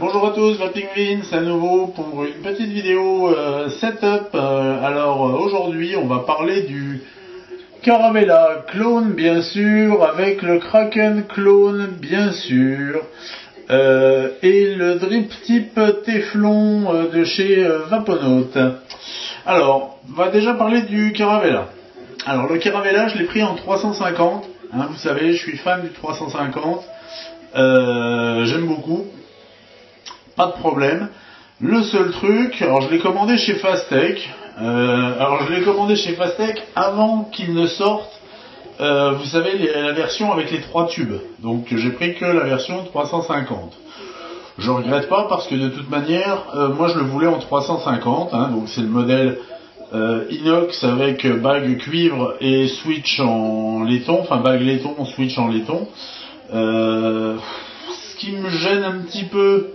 bonjour à tous, Vapingvin, c'est à nouveau pour une petite vidéo setup. Aujourd'hui on va parler du Caravella clone bien sûr, avec le Kraken clone bien sûr, et le drip type Teflon de chez Vaponaut. Alors, on va déjà parler du Caravella. Alors le Caravella je l'ai pris en 350, hein, vous savez je suis fan du 350. J'aime beaucoup, pas de problème. Le seul truc, alors je l'ai commandé chez Fastech. Avant qu'il ne sorte, vous savez, la version avec les 3 tubes. Donc j'ai pris que la version 350. Je regrette pas parce que de toute manière, moi je le voulais en 350. Hein, donc c'est le modèle inox avec bague cuivre et switch en laiton, enfin bague laiton, switch en laiton. Ce qui me gêne un petit peu,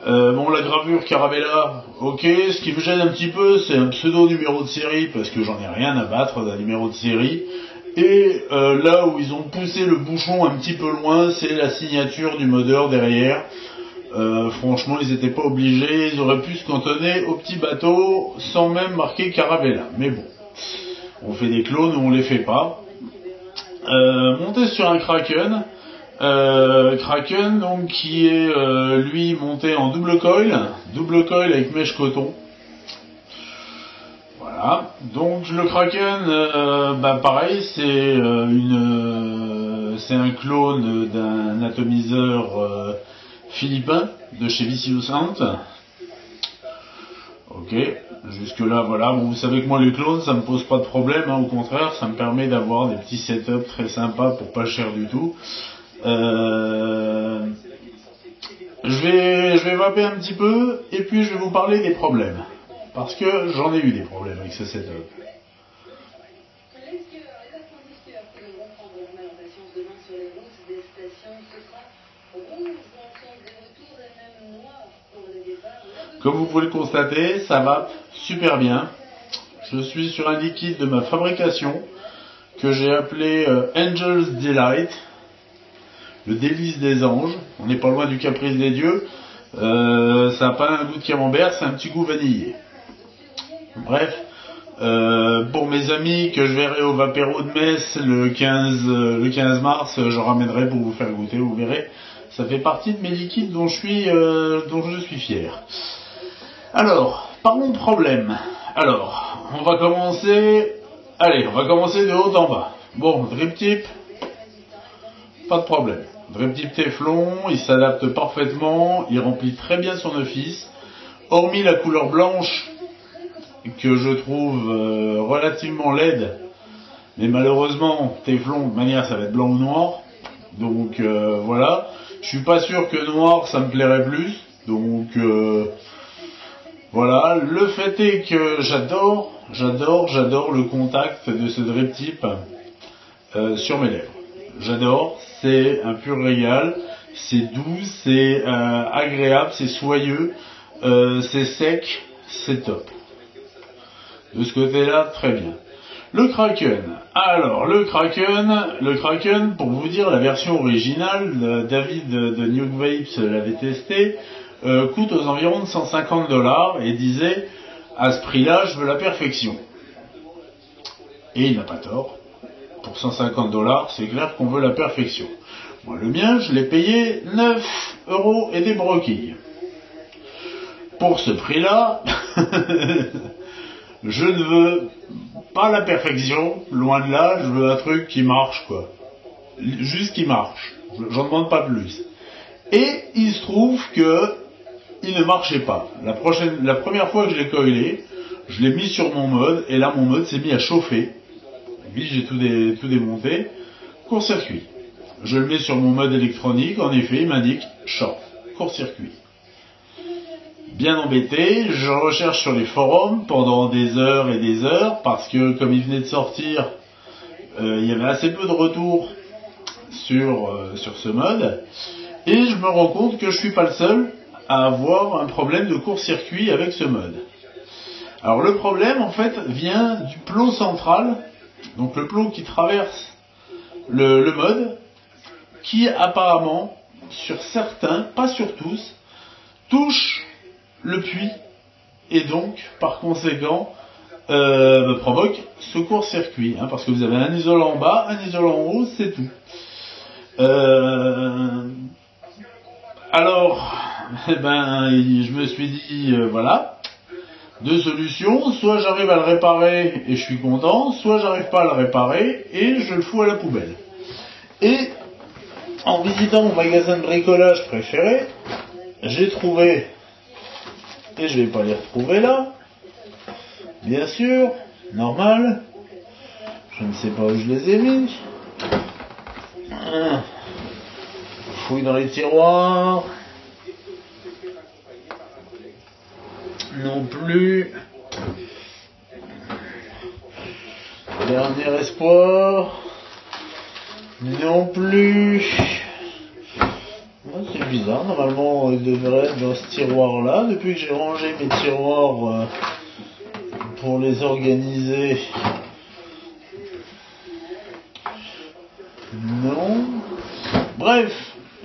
la gravure Caravella, ok. Ce qui me gêne un petit peu, c'est un pseudo numéro de série, parce que j'en ai rien à battre d'un numéro de série. Et là où ils ont poussé le bouchon un petit peu loin, c'est la signature du modeur derrière. Franchement, ils n'étaient pas obligés, ils auraient pu se cantonner au petit bateau sans même marquer Caravella. Mais bon, on fait des clones ou on les fait pas. Monté sur un Kraken, donc qui est lui monté en double coil avec mèche coton. Voilà, donc le Kraken, pareil, c'est un clone d'un atomiseur philippin de chez Vicious-Hunt. Ok, jusque là voilà, bon, vous savez que moi les clones ça me pose pas de problème, hein, au contraire ça me permet d'avoir des petits setups très sympas pour pas cher du tout. Je vais vaper un petit peu et puis je vais vous parler des problèmes, parce que j'en ai eu des problèmes avec ce setup. Comme vous pouvez le constater, ça va super bien. Je suis sur un liquide de ma fabrication que j'ai appelé Angel's Delight, le délice des anges. On n'est pas loin du caprice des dieux. Ça n'a pas un goût de camembert, c'est un petit goût vanillé. Bref, pour mes amis que je verrai au Vapéro de Metz le 15 mars, je ramènerai pour vous faire goûter, vous verrez. Ça fait partie de mes liquides dont je suis fier. Alors, parlons de problème. Alors, on va commencer de haut en bas. Bon, drip tip, pas de problème. Drip tip Teflon, il s'adapte parfaitement, il remplit très bien son office. Hormis la couleur blanche, que je trouve relativement laide, mais malheureusement, Teflon, de manière, ça va être blanc ou noir. Donc voilà, je suis pas sûr que noir, ça me plairait plus. Donc voilà, le fait est que j'adore le contact de ce drip tip sur mes lèvres. J'adore, c'est un pur régal, c'est doux, c'est agréable, c'est soyeux, c'est sec, c'est top. De ce côté-là, très bien. Le Kraken. Alors, le Kraken, pour vous dire la version originale, David de New Vapes l'avait testé, coûte aux environs de $150 et disait, à ce prix-là, je veux la perfection. Et il n'a pas tort. Pour $150, c'est clair qu'on veut la perfection. Moi, le mien, je l'ai payé 9 € et des broquilles. Pour ce prix-là, je ne veux pas la perfection, loin de là, je veux un truc qui marche, quoi. Juste qui marche. J'en demande pas plus. Et il se trouve que il ne marchait pas. La première fois que je l'ai coilé, je l'ai mis sur mon mode, et là mon mode s'est mis à chauffer. Puis j'ai tout démonté. Court-circuit. Je le mets sur mon mode électronique, en effet, il m'indique short, court-circuit. Bien embêté, je recherche sur les forums pendant des heures et des heures, parce que comme il venait de sortir, il y avait assez peu de retours sur ce mode, et je me rends compte que je suis pas le seul à avoir un problème de court-circuit avec ce mode. Alors le problème en fait vient du plot central, donc le plot qui traverse le mode, qui apparemment sur certains, pas sur tous, touche le puits et donc, par conséquent, provoque ce court-circuit, hein, parce que vous avez un isolant en bas, un isolant en haut, c'est tout. Alors, je me suis dit, voilà, deux solutions, soit j'arrive à le réparer et je suis content, soit j'arrive pas à le réparer et je le fous à la poubelle. Et en visitant mon magasin de bricolage préféré, j'ai trouvé, et je vais pas les retrouver là, bien sûr, normal, je ne sais pas où je les ai mis, fouille dans les tiroirs, non plus, dernier espoir, non plus. C'est bizarre, normalement il devrait être dans ce tiroir là. Depuis que j'ai rangé mes tiroirs pour les organiser, non. Bref,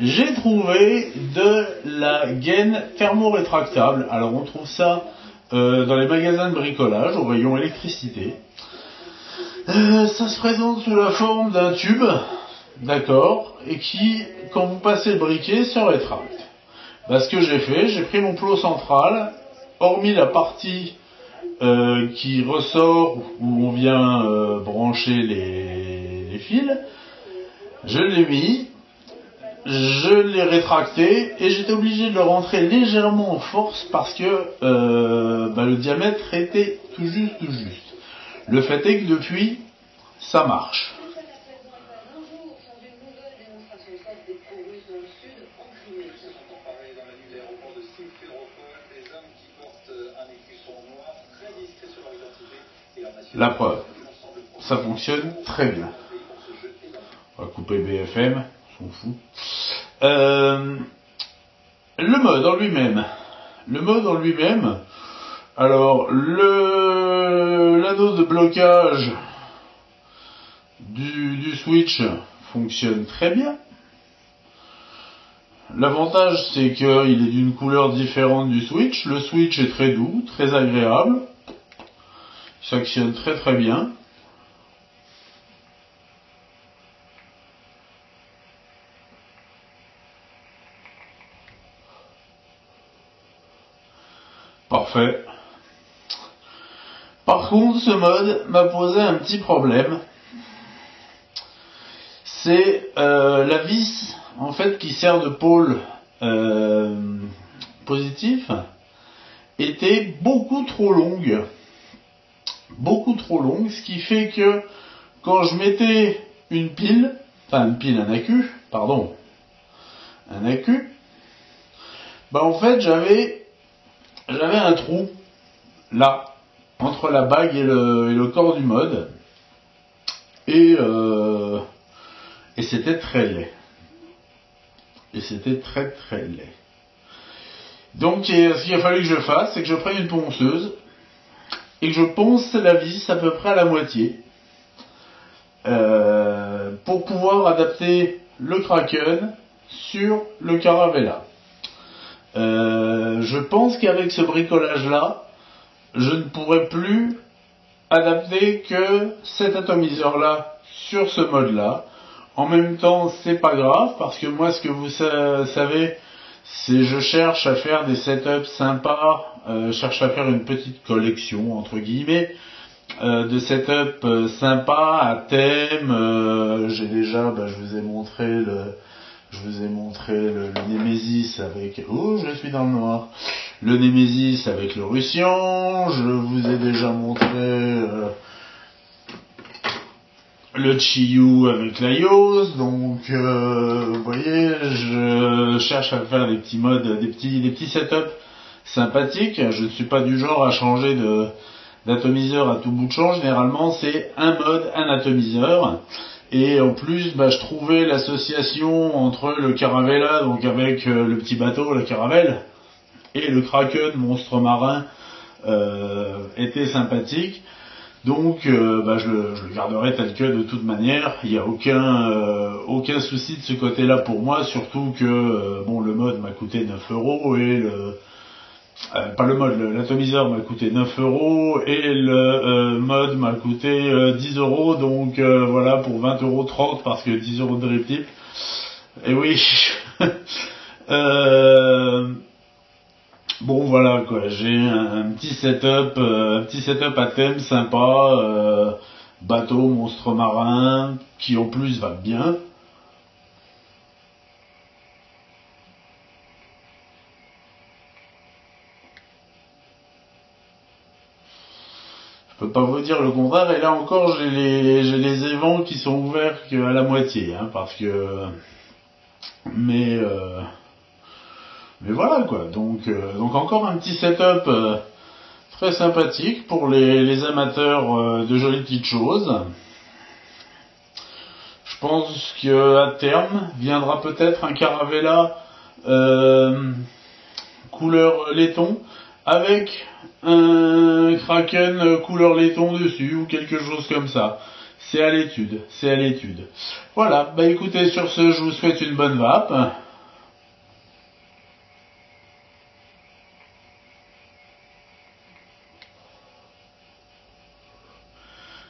j'ai trouvé de la gaine thermorétractable. Alors on trouve ça dans les magasins de bricolage au rayon électricité. Ça se présente sous la forme d'un tube, d'accord, et qui, quand vous passez le briquet, se rétracte. Ce que j'ai fait, j'ai pris mon plot central, hormis la partie qui ressort où on vient brancher les fils, je l'ai mis, je l'ai rétracté et j'étais obligé de le rentrer légèrement en force parce que le diamètre était tout juste. Le fait est que depuis, ça marche. La preuve, ça fonctionne très bien. On va couper BFM, on s'en fout. Le mode en lui-même, alors l'anneau de blocage du switch fonctionne très bien. L'avantage, c'est qu'il est d'une couleur différente du switch. Le switch est très doux, très agréable. Il s'actionne très très bien. Parfait. Par contre, ce mode m'a posé un petit problème. C'est la vis, en fait, qui sert de pôle positif, était beaucoup trop longue, ce qui fait que quand je mettais un accu, en fait j'avais un trou là entre la bague et le corps du mode et c'était très laid. Très laid. Donc ce qu'il a fallu que je fasse, c'est que je prenne une ponceuse et que je ponce la vis à peu près à la moitié pour pouvoir adapter le Kraken sur le Caravella. Je pense qu'avec ce bricolage-là, je ne pourrai plus adapter que cet atomiseur-là sur ce mode-là. En même temps, c'est pas grave, parce que moi, ce que vous savez, c'est je cherche à faire des setups sympas, cherche à faire une petite collection, entre guillemets, de setups sympas, à thème. J'ai déjà, je vous ai montré le Nemesis avec... Oh, je suis dans le noir. Le Nemesis avec le Russian. Je vous ai déjà montré le Chiyu avec l'Aios. Donc, vous voyez, je cherche à faire des petits modes, des petits setups sympathiques. Je ne suis pas du genre à changer d'atomiseur à tout bout de champ. Généralement, c'est un mode, un atomiseur. Et en plus, je trouvais l'association entre le Caravella, donc avec le petit bateau, la caravelle, et le Kraken, monstre marin, était sympathique. Donc je le garderai tel que de toute manière. Il n'y a aucun souci de ce côté-là pour moi, surtout que le mode m'a coûté 9 € et l'atomiseur m'a coûté 9 € et le mode m'a coûté 10 €, donc voilà, pour 20,30 € parce que 10 € de drip tip. Et oui. Bon voilà quoi, j'ai un petit setup à thème sympa, bateau, monstre marin, qui en plus va bien. Je peux pas vous dire le contraire, et là encore j'ai les évents qui sont ouverts qu'à la moitié, hein, parce que mais voilà quoi, donc encore un petit setup très sympathique pour les amateurs de jolies petites choses. Je pense qu'à terme viendra peut-être un Caravella couleur laiton avec un Kraken couleur laiton dessus ou quelque chose comme ça. C'est à l'étude. Voilà, écoutez, sur ce, je vous souhaite une bonne vape.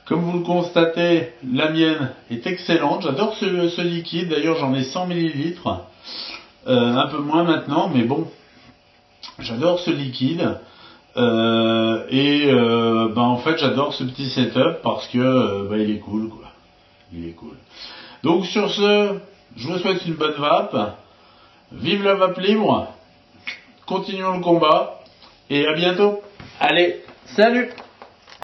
Comme vous le constatez, la mienne est excellente. J'adore ce liquide. D'ailleurs, j'en ai 100 ml. Un peu moins maintenant, mais bon. J'adore ce liquide. En fait, j'adore ce petit setup parce que il est cool, quoi. Il est cool. Donc, sur ce, je vous souhaite une bonne vape. Vive la vape libre. Continuons le combat. Et à bientôt. Allez, salut!